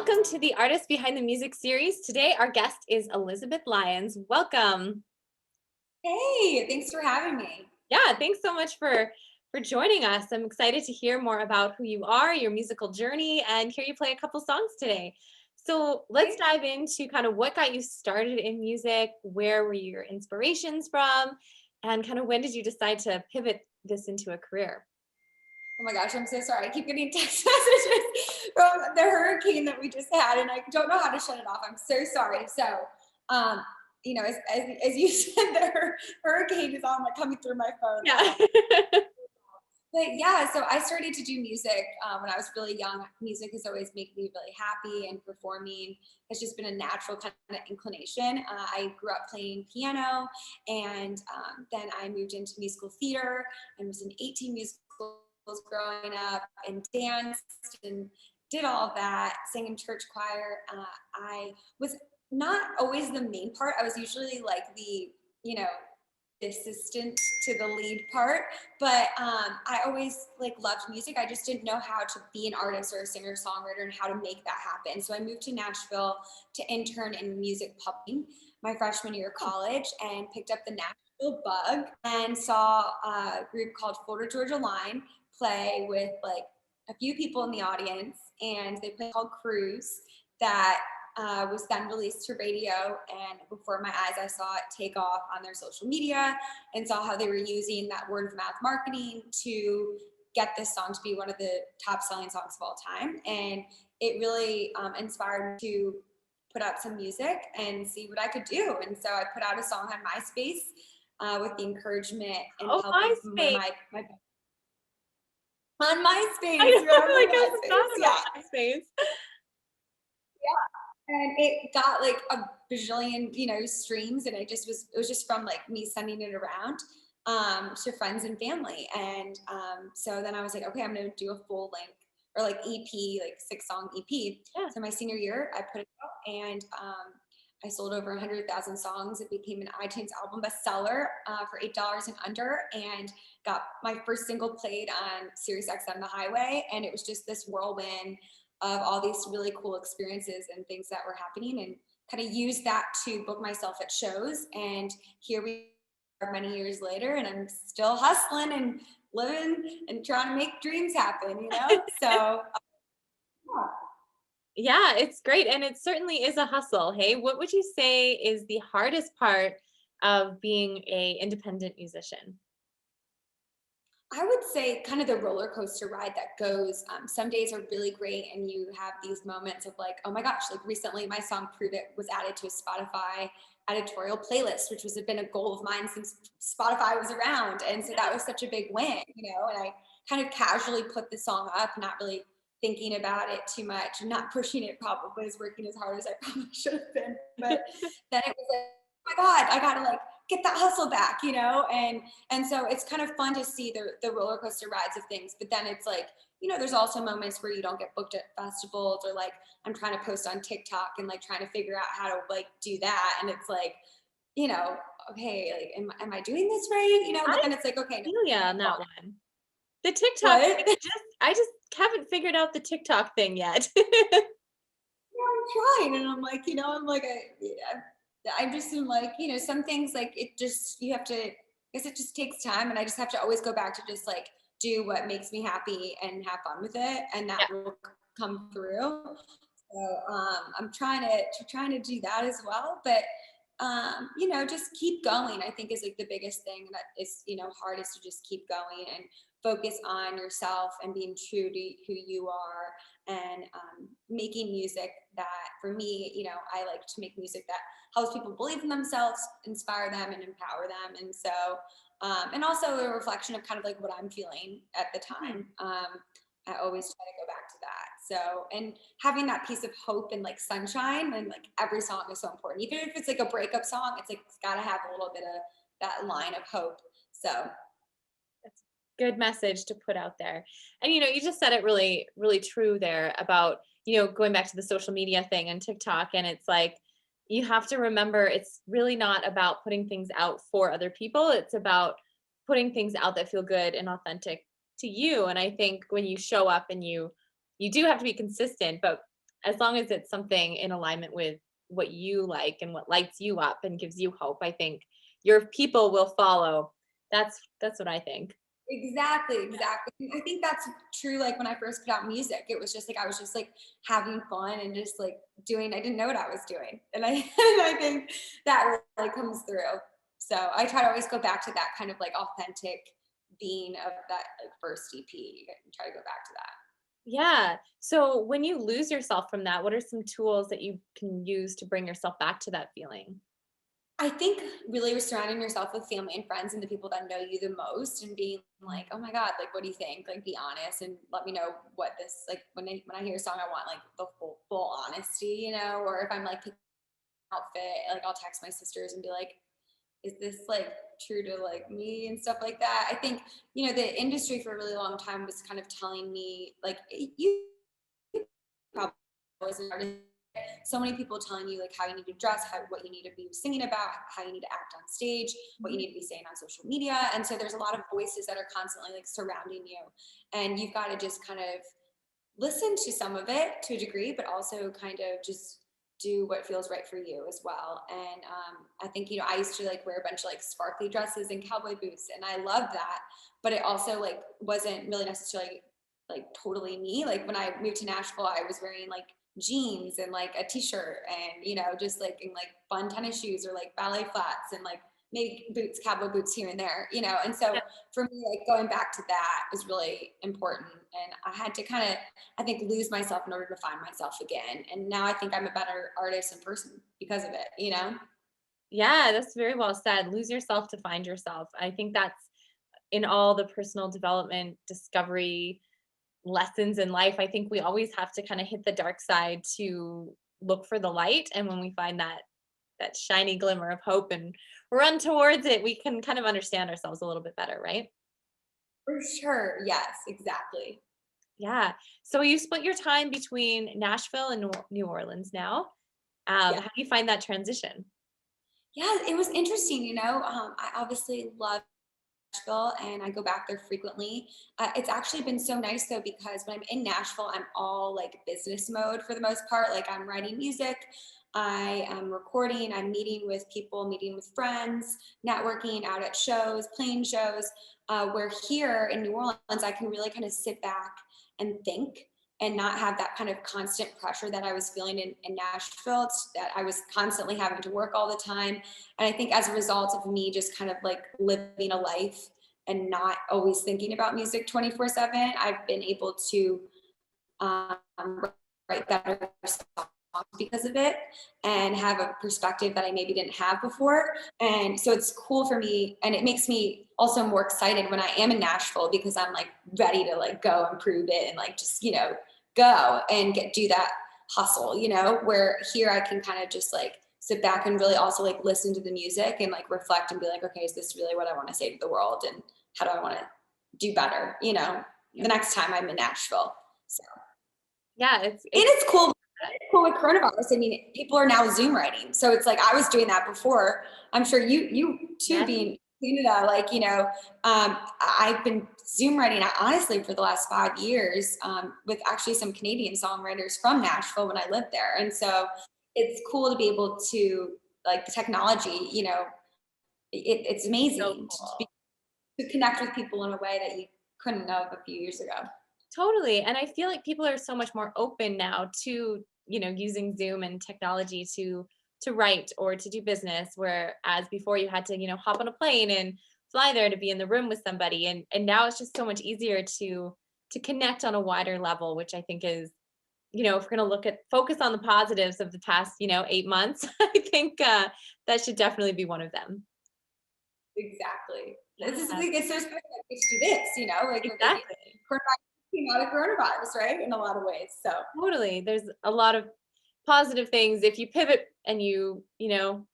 Welcome to the Artist Behind the Music series. Today, our guest is Elizabeth Lyons. Welcome. Hey, thanks for having me. Yeah, thanks so much for joining us. I'm excited to hear more about who you are, your musical journey, and hear you play a couple songs today. So let's Hey. dive into kind of what got you started in music, where were your inspirations from, and kind of when did you decide to pivot this into a career? Oh my gosh, I'm so sorry. I keep getting text messages from the hurricane that we just had, and I don't know how to shut it off. I'm so sorry. So, um, as you said, the hurricane is on, like coming through my phone. Yeah. But yeah, so I started to do music when I was really young. Music has always made me really happy, and performing has just been a natural kind of inclination. I grew up playing piano, and then I moved into musical theater and was in 18 musicals growing up, and danced and did all of that, sang in church choir. I was not always the main part. I was usually like the assistant to the lead part, but I always like loved music. I just didn't know how to be an artist or a singer songwriter and how to make that happen. So I moved to Nashville to intern in music publishing my freshman year of college, and picked up the Nashville bug and saw a group called Florida Georgia Line play with like a few people in the audience, and they played called Cruise that was then released to radio, and before my eyes I saw it take off on their social media, and saw how they were using that word of mouth marketing to get this song to be one of the top selling songs of all time. And it really inspired me to put out some music and see what I could do. And so I put out a song on MySpace with the encouragement and Oh, help of MySpace. my on I MySpace. know, Remember like I MySpace? forgot Yeah. about MySpace. And it got like a bajillion, streams. And it was just from like me sending it around to friends and family. And so then I was like, okay, I'm going to do a full length or like EP, like 6-song EP. Yeah. So my senior year, I put it out, and I sold over 100,000 songs. It became an iTunes album bestseller for $8 and under, and got my first single played on SiriusXm, the highway. And it was just this whirlwind of all these really cool experiences and things that were happening, and kind of used that to book myself at shows. And here we are many years later, and I'm still hustling and living and trying to make dreams happen, So Yeah, it's great. And it certainly is a hustle. Hey, what would you say is the hardest part of being a independent musician? I would say kind of the roller coaster ride that goes. Some days are really great, and you have these moments of like, oh my gosh, like recently my song Prove It was added to a Spotify editorial playlist, which was been a goal of mine since Spotify was around. And so that was such a big win, and I kind of casually put the song up, not really thinking about it too much, and not pushing it, probably as working as hard as I probably should have been. But then it was like, oh my God, I gotta like get that hustle back, and so it's kind of fun to see the roller coaster rides of things. But then it's like, there's also moments where you don't get booked at festivals, or like I'm trying to post on TikTok and like trying to figure out how to like do that. And it's like, okay, like, am I doing this right? But I then it's like, okay, no, feel ya on that one. The TikTok thing, what? I just haven't figured out the TikTok thing yet. I'm trying, and I'm like, I just am like, some things like it just, you have to, I guess it just takes time, and I just have to always go back to just like do what makes me happy and have fun with it, and that Yeah. will come through. So I'm trying to do that as well, but just keep going. I think is like the biggest thing that is, hard, is to just keep going and focus on yourself and being true to who you are, and making music that, for me, I like to make music that helps people believe in themselves, inspire them, and empower them. And so, and also a reflection of kind of like what I'm feeling at the time. I always try to go back to that. So, and having that piece of hope and like sunshine, and like every song is so important. Even if it's like a breakup song, it's like, it's got to have a little bit of that line of hope. So, That's a good message to put out there. And you just said it really, really true there about, going back to the social media thing and TikTok. And it's like, you have to remember it's really not about putting things out for other people. It's about putting things out that feel good and authentic to you. And I think when you show up and you do have to be consistent, but as long as it's something in alignment with what you like and what lights you up and gives you hope, I think your people will follow. That's what I think. Exactly, exactly. I think that's true. Like when I first put out music, it was just like I was just like having fun and just like doing. I didn't know what I was doing, and I and I think that really comes through. So I try to always go back to that kind of like authentic being of that like first EP and try to go back to that. Yeah. So when you lose yourself from that, what are some tools that you can use to bring yourself back to that feeling? I think really surrounding yourself with family and friends and the people that know you the most and being like, oh my God, like, what do you think? Like, be honest and let me know what this, like, when I hear a song, I want like the full honesty, you know, or if I'm like picking an outfit, like I'll text my sisters and be like, is this like true to like me and stuff like that? I think, you know, the industry for a really long time was kind of telling me like, you probably as an artist so many people telling you like how you need to dress, what you need to be singing about, how you need to act on stage, what you need to be saying on social media. And so there's a lot of voices that are constantly like surrounding you. And you've got to just kind of listen to some of it to a degree, but also kind of just do what feels right for you as well. And I think, you know, I used to like wear a bunch of like sparkly dresses and cowboy boots and I loved that, but it also like wasn't really necessarily like totally me. Like when I moved to Nashville, I was wearing like jeans and like a t-shirt and, you know, just like in like fun tennis shoes or like ballet flats and like maybe boots, cowboy boots here and there, you know. And so for me, like going back to that is really important. And I had to kind of, I think, lose myself in order to find myself again. And now I think I'm a better artist and person because of it, you know? Yeah, that's very well said. Lose yourself to find yourself. I think that's in all the personal development, discovery lessons in life. I think we always have to kind of hit the dark side to look for the light. And when we find that shiny glimmer of hope and run towards it, we can kind of understand ourselves a little bit better, right? For sure. Yes, exactly. Yeah. So you split your time between Nashville and New Orleans now. Yeah. How do you find that transition? Yeah, it was interesting, you know. I obviously love Nashville and I go back there frequently. It's actually been so nice though, because when I'm in Nashville, I'm all like business mode for the most part. Like I'm writing music, I am recording, I'm meeting with people, meeting with friends, networking out at shows, playing shows. Where here in New Orleans, I can really kind of sit back and think and not have that kind of constant pressure that I was feeling in Nashville, that I was constantly having to work all the time. And I think as a result of me just kind of like living a life and not always thinking about music 24/7, I've been able to um, write better songs because of it and have a perspective that I maybe didn't have before. And so it's cool for me. And it makes me also more excited when I am in Nashville because I'm like ready to like go and prove it and like just, you know, go and do that hustle, you know, where here I can kind of just like sit back and really also like listen to the music and like reflect and be like, okay, is this really what I want to say to the world? And how do I want to do better, you know, the next time I'm in Nashville. So, Yeah, and it's cool. It's cool with coronavirus. I mean, people are now Zoom writing. So it's like I was doing that before. I'm sure you too, yes. being Canada, like, you know, I've been Zoom writing honestly for the last 5 years with actually some Canadian songwriters from Nashville when I lived there. And so it's cool to be able to like the technology, you know, it's So amazing cool. to connect with people in a way that you couldn't have a few years ago. Totally. And I feel like people are so much more open now to, using Zoom and technology to write or to do business, whereas before you had to, hop on a plane and fly there to be in the room with somebody. And now it's just so much easier to connect on a wider level, which I think is, if we're going to focus on the positives of the past, 8 months, I think that should definitely be one of them. Exactly. This is Yeah, like, it's so special that we should do this, you know, like exactly. coronavirus came out of coronavirus, right? In a lot of ways. So Totally. There's a lot of positive things if you pivot and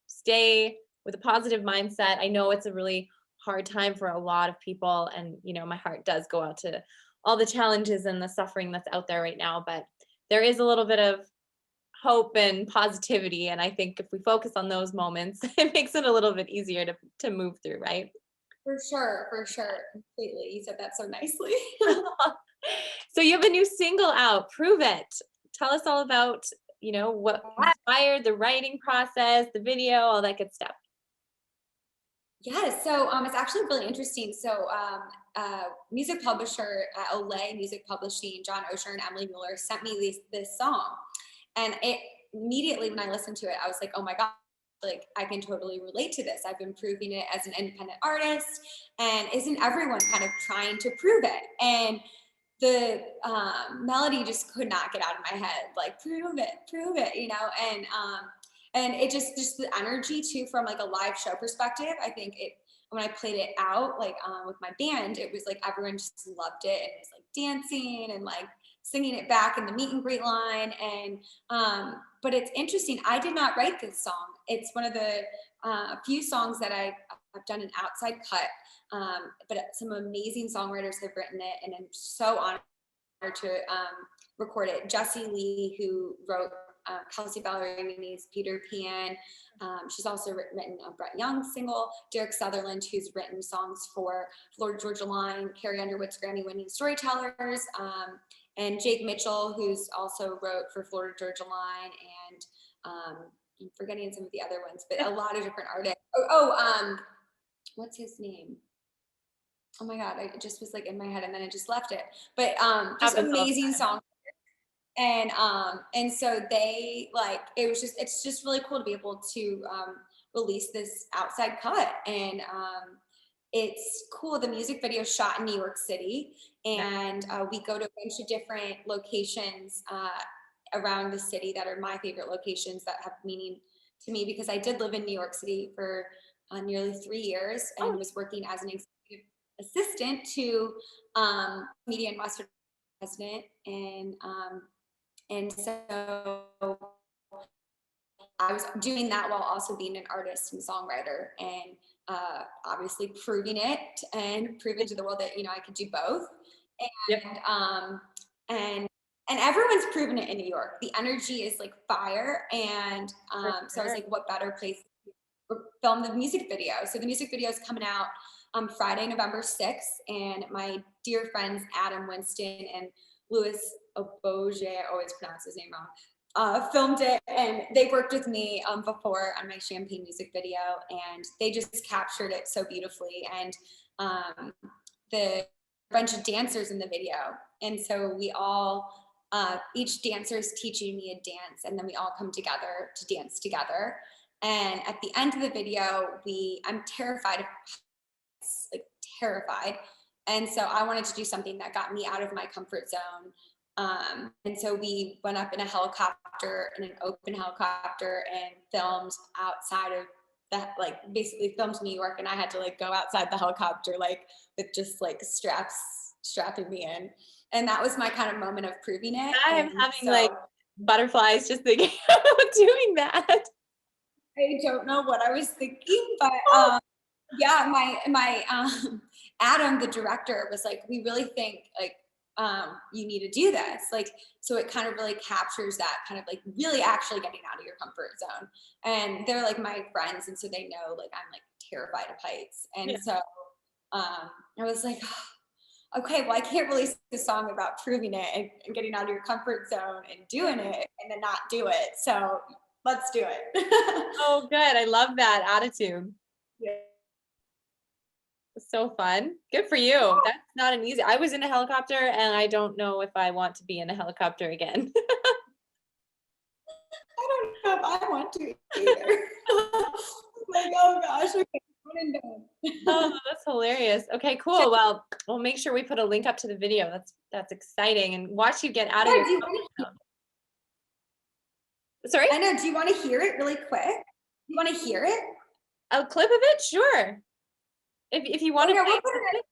stay with a positive mindset. I know it's a really hard time for a lot of people, and my heart does go out to all the challenges and the suffering that's out there right now, but there is a little bit of hope and positivity, and I think if we focus on those moments, it makes it a little bit easier to move through, right? for sure, completely. You said that so nicely. So you have a new single out, Prove It. tell us all about, what inspired the writing process, the video, all that good stuff. Yeah, so it's actually really interesting. So music publisher at Olay Music Publishing, John Osher and Emily Mueller sent me this song. And it immediately when I listened to it, I was like, oh my God, like I can totally relate to this. I've been proving it as an independent artist, and isn't everyone kind of trying to prove it? And the melody just could not get out of my head, like prove it, and it just the energy too from like a live show perspective. I think it when I played it out like with my band, it was like everyone just loved it and was like dancing and like singing it back in the meet and greet line. And but it's interesting. I did not write this song. It's one of the few songs that I've done an outside cut. But some amazing songwriters have written it, and I'm so honored to record it. Jessie Lee, who wrote Kelsey Ballerini's Peter Pan. She's also written a Brett Young single. Derek Sutherland, who's written songs for Florida Georgia Line, Carrie Underwood's Grammy-winning Storytellers, and Jake Mitchell, who's also wrote for Florida Georgia Line, and I'm forgetting some of the other ones, but a lot of different artists. What's his name? Oh my God, it just was like in my head and then I just left it. But just amazing song. And so they like, it's just really cool to be able to release this outside cut. And it's cool. The music video is shot in New York City, and we go to a bunch of different locations around the city that are my favorite locations that have meaning to me, because I did live in New York City for nearly 3 years and was working as an executive assistant to media and Western president. And so I was doing that while also being an artist and songwriter, and obviously proving it and proving to the world that, I could do both. And everyone's proven it in New York. The energy is like fire. And so I was like, what better place to film the music video? So the music video is coming out Friday, November 6th. And my dear friends, Adam Winston and Louis Oboje, I always pronounce his name wrong, filmed it. And they worked with me before on my Champagne music video. And they just captured it so beautifully. And the bunch of dancers in the video. And so we all, each dancer is teaching me a dance, and then we all come together to dance together. And at the end of the video, I'm terrified, like terrified. And so I wanted to do something that got me out of my comfort zone. And so we went up in an open helicopter, and filmed outside of that, like basically filmed New York. And I had to like go outside the helicopter, like with just like strapping me in. And that was my kind of moment of proving it. I am having like butterflies just thinking about doing that. I don't know what I was thinking, but yeah, my Adam, the director, was like, we really think like you need to do this. Like, so it kind of really captures that kind of like really actually getting out of your comfort zone. And they're like my friends, and so they know like I'm like terrified of heights. And so I was like, okay, well, I can't release a song about proving it and getting out of your comfort zone and doing it and then not do it. So let's do it. Oh, good. I love that attitude. Yeah. So fun. Good for you. That's not an easy. I was in a helicopter, and I don't know if I want to be in a helicopter again. I don't know if I want to either. Like, oh gosh, okay. Oh, that's hilarious. Okay, cool. Well, we'll make sure we put a link up to the video. That's exciting, and watch you get out of your comfort zone. Sorry? I know. Do you want to hear it really quick? You want to hear it? A clip of it? Sure. If you want to play it.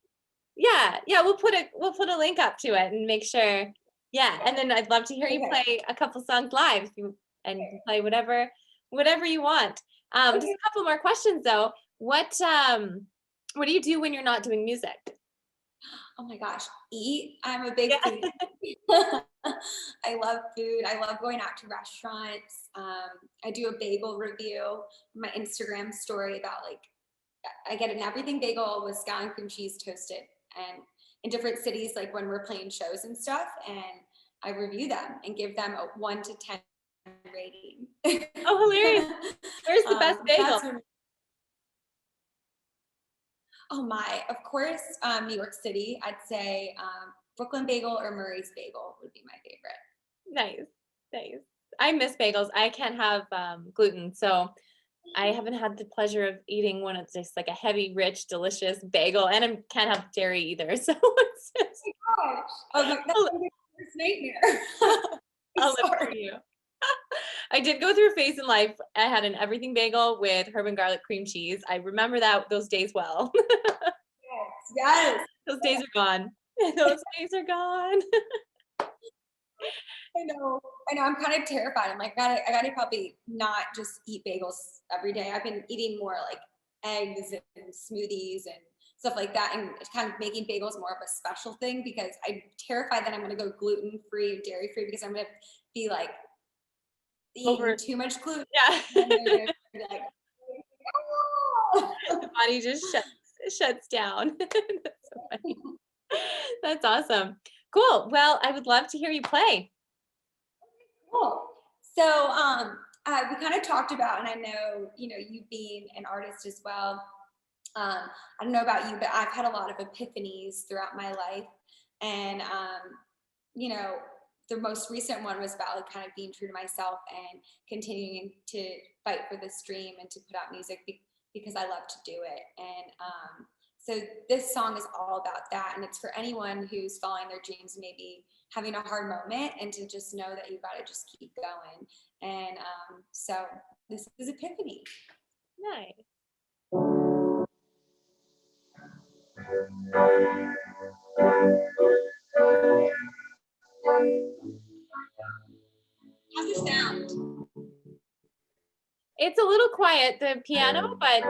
Yeah, we'll put a link up to it and make sure. Yeah, and then I'd love to hear you play a couple songs live, you can play whatever you want. Just a couple more questions though. What do you do when you're not doing music? Oh my gosh, eat. I'm a big food. I love food. I love going out to restaurants. I do a bagel review, my Instagram story about like, I get an everything bagel with scallion cream cheese toasted, and in different cities, like when we're playing shows and stuff. And I review them and give them a 1 to 10 rating. Oh, hilarious. Where's the best bagel? Oh my, of course, New York City. I'd say Brooklyn Bagel or Murray's Bagel would be my favorite. Nice. I miss bagels. I can't have gluten, so I haven't had the pleasure of eating one of just like a heavy, rich, delicious bagel, and I can't have dairy either. So it's just, Oh my gosh. That's my worst nightmare. I'll live for you. I did go through a phase in life. I had an everything bagel with herb and garlic cream cheese. I remember those days well. Yes. Those days are gone. Those days are gone. I know. I'm kind of terrified. I'm like, I gotta probably not just eat bagels every day. I've been eating more like eggs and smoothies and stuff like that, and kind of making bagels more of a special thing because I'm terrified that I'm gonna go gluten free, dairy free, because I'm gonna be like eating too much gluten. Yeah. Like, the body just shuts down. That's so funny. That's awesome. Cool. Well, I would love to hear you play. Cool. So we kind of talked about, and I know, you being an artist as well. I don't know about you, but I've had a lot of epiphanies throughout my life. And, the most recent one was about like kind of being true to myself and continuing to fight for this dream and to put out music because I love to do it. And so this song is all about that. And it's for anyone who's following their dreams, maybe having a hard moment, and to just know that you've got to just keep going. And so this is Epiphany. Nice. How's it sound? It's a little quiet, the piano, but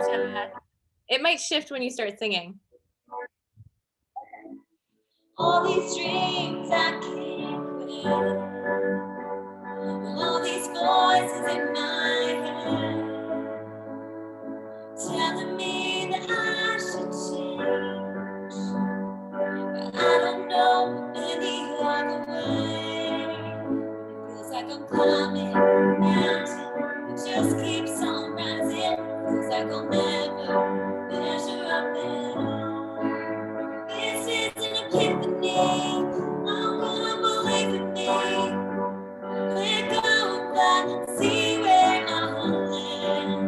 it might shift when you start singing. All these dreams I can't quit, all these voices in my head telling me that I should change, but I don't know any other way. It feels like I'm climbing a mountain, it just keeps on rising. Feels like I'll never measure up at all. This is an epiphany, I'm gonna believe in me. Let go of that, see where I'm land.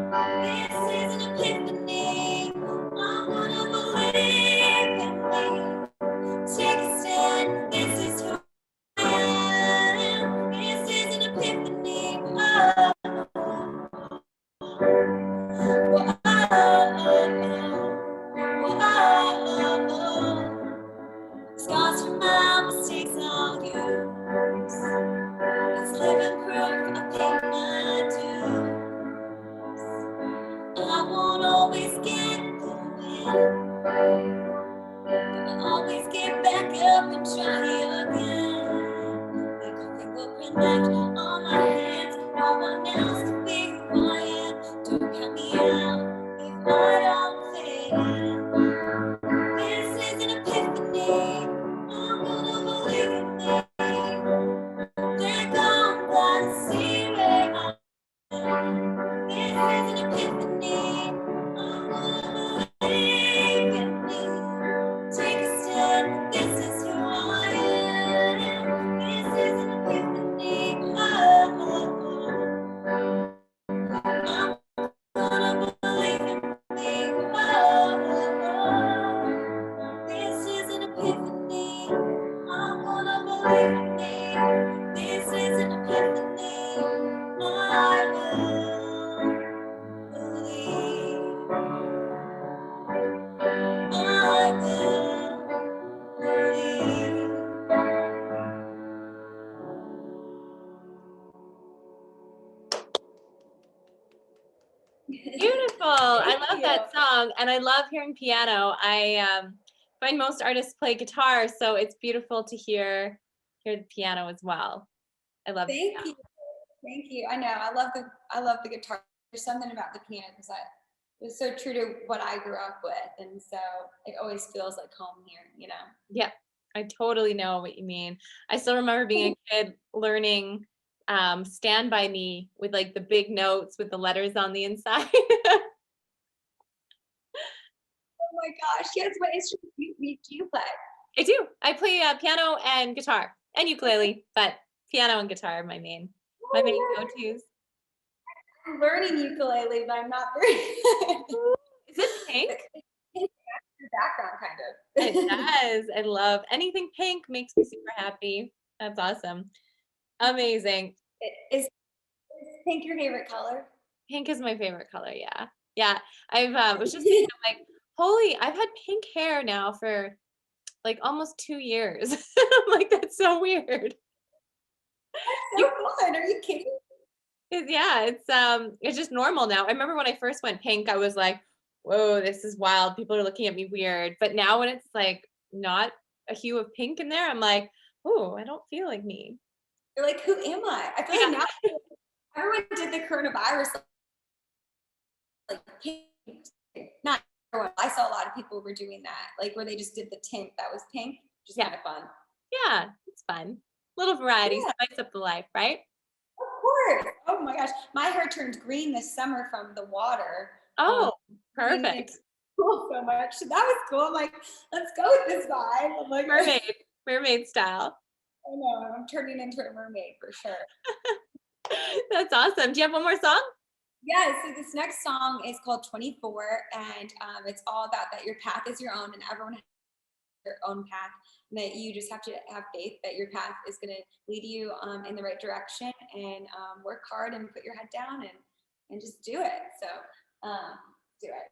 This is an epiphany, I'm gonna believe in me. Take a stand, this is who I am. This is an epiphany, Scars from my mistakes I'll use. It's living proof I paid my dues. I won't always get the win, but I'll always get back up and try again. Make a fingerprint left on my hands. No one else can be who I am. Don't count me out if I don't fit in. This is an epiphany, I'm gonna believe in me. Let go and see where I am. This is an epiphany, I'm gonna believe in me. Take a stand, this is who I am. This is an epiphany, I'm gonna believe in me. This is an epiphany, I'm gonna believe in me. This is an epiphany, I will believe. I will believe. Beautiful. I love that song, and I love hearing piano. I find most artists play guitar, so it's beautiful to hear the piano as well. I love it. Thank you. I know. I love the guitar. There's something about the piano because it was so true to what I grew up with, and so it always feels like home here. Yeah, I totally know what you mean. I still remember being a kid learning Stand By Me with like the big notes with the letters on the inside. Oh my gosh, yes, what instrument do you play? I do. I play piano and guitar and ukulele, but piano and guitar are my main Oh, go-tos. I'm learning ukulele, but I'm not very Is it pink? Like, it's the background It kind of. does. I love anything pink makes me super happy. That's awesome. Amazing. Is pink your favorite color? Pink is my favorite color. Yeah. Yeah. I've was just thinking, I'm like, holy, I've had pink hair now for like almost 2 years. I'm like, that's so weird. You, So fun. Are you kidding? yeah, it's just normal now. I remember when I first went pink, I was like, whoa, this is wild. People are looking at me weird. But now when it's like not a hue of pink in there, I'm like, oh, I don't feel like me. You're like, who am I? I feel Yeah. like now everyone did the coronavirus like pink. Not everyone. I saw a lot of people were doing that, like where they just did the tint that was pink. Just Yeah. kind of fun. Yeah. It's fun. Little variety, Yeah, spice up the life, right? of course. Oh my gosh. My hair turned green this summer from the water. Um, Oh, green perfect. into pool so much. So that was cool. I'm like, let's go with this vibe. I'm like, Mermaid, mermaid style. I know, I'm turning into a mermaid for sure. That's awesome. Do you have one more song? Yeah, so this next song is called 24, and it's all about that your path is your own and everyone has their own path, and that you just have to have faith that your path is going to lead you in the right direction, and work hard and put your head down and just do it. So do it.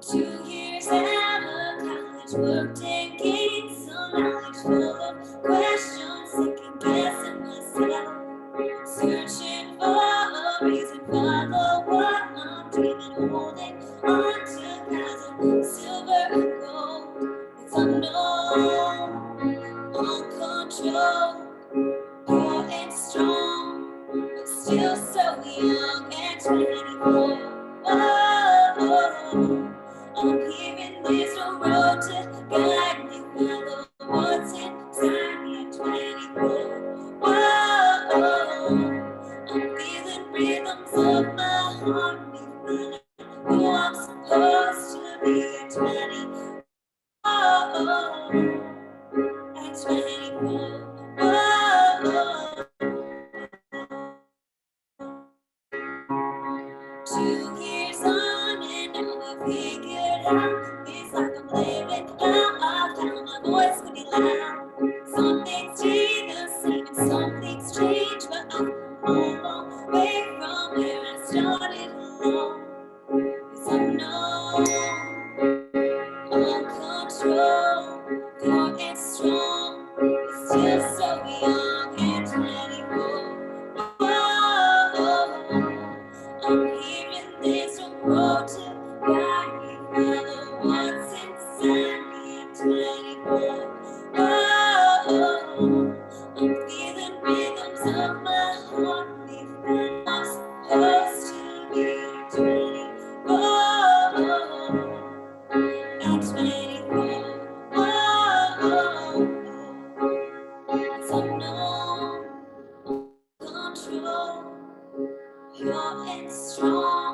2 years out of college, worked and gained some knowledge, full of questions, second guessing myself, searching for a reason, follow what I'm dreaming, holding on to clouds of silver and gold. It's unknown, uncontrolled, pure and strong, but still so young and 24. Whoa, I'm hearing there's no road to guide me, follow what's inside me at 24. Whoa, I'm feeling rhythms of my heart, feeling who I'm supposed to be at 24. At 24. Whoa. 2 years on and now I figured out it's like I'm living now. I found my voice could be loud. Some things stay the same and some things change, but I've come a long way from where I started alone. It's unknown, uncontrolled, pure and strong, but still so young and 24. Whoa, I'm hearing there's a road to guide me, follow what's inside me at 24. Whoa, I'm feeling rhythms of my heartbeat, and I'm supposed to be at 24. At 24. Whoa, it's unknown, control, pure and strong,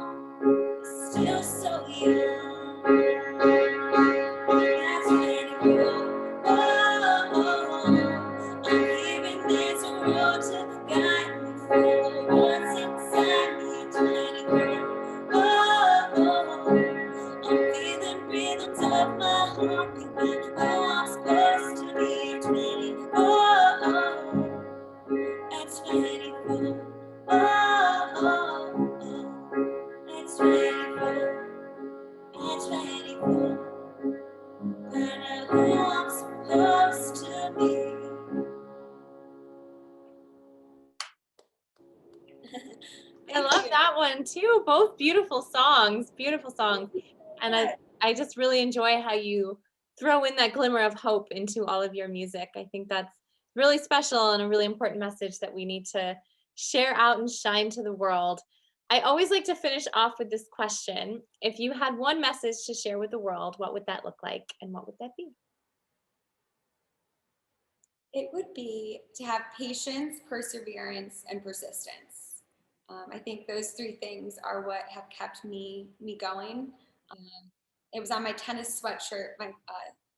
still so young. That's where to go. I'm hearing there's a road to guide me, follow what's inside me at 24. I'm feeling rhythms of my heartbeat, when I'm supposed to be at 24. At 24. At 24. At 24. Find out who I'm supposed to be. I Thank love you. that one too. Both beautiful songs. Beautiful songs. And I just really enjoy how you throw in that glimmer of hope into all of your music. I think that's really special and a really important message that we need to share out and shine to the world. I always like to finish off with this question. If you had one message to share with the world, what would that look like and what would that be? It would be to have patience, perseverance, and persistence. I think those three things are what have kept me going. Um, it was on my tennis sweatshirt my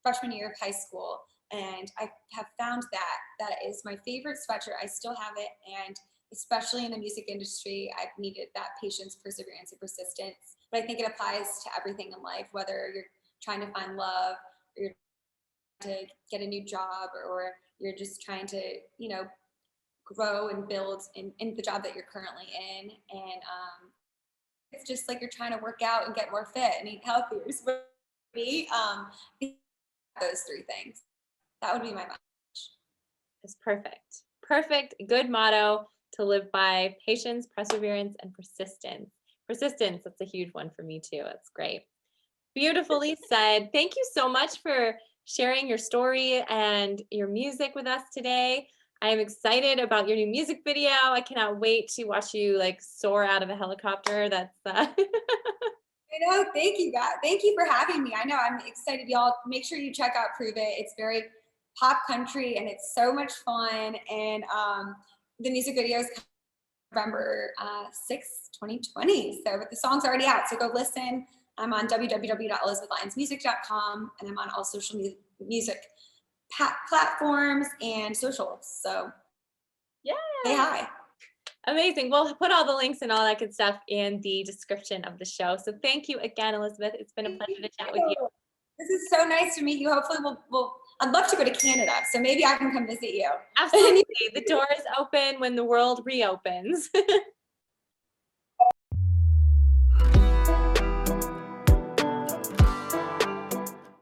freshman year of high school, and I have found that that is my favorite sweatshirt. I still have it, and especially in the music industry, I've needed that patience, perseverance, and persistence. But I think it applies to everything in life, whether you're trying to find love, or you're trying to get a new job, or you're just trying to, grow and build in the job that you're currently in. And it's just like you're trying to work out and get more fit and eat healthier. So for me, those three things, that would be my message. It's perfect. Perfect. Good motto to live by: patience, perseverance, and persistence. Persistence, that's a huge one for me too. That's great. Beautifully said. Thank you so much for sharing your story and your music with us today. I am excited about your new music video. I cannot wait to watch you like soar out of a helicopter. That's I know. Thank you, guys. Thank you for having me. I know I'm excited. Y'all make sure you check out Prove It. It's very pop country and it's so much fun. And the music video is November 6th, 2020. So, but the song's already out. So go listen. I'm on www.elizabethlyonsmusic.com, and I'm on all social music platforms and socials. So yeah. Say hi. Amazing. We'll put all the links and all that good stuff in the description of the show. So thank you again, Elizabeth. It's been a pleasure to chat with you. This is so nice to meet you. Hopefully I'd love to go to Canada. So maybe I can come visit you. Absolutely. The door is open when the world reopens.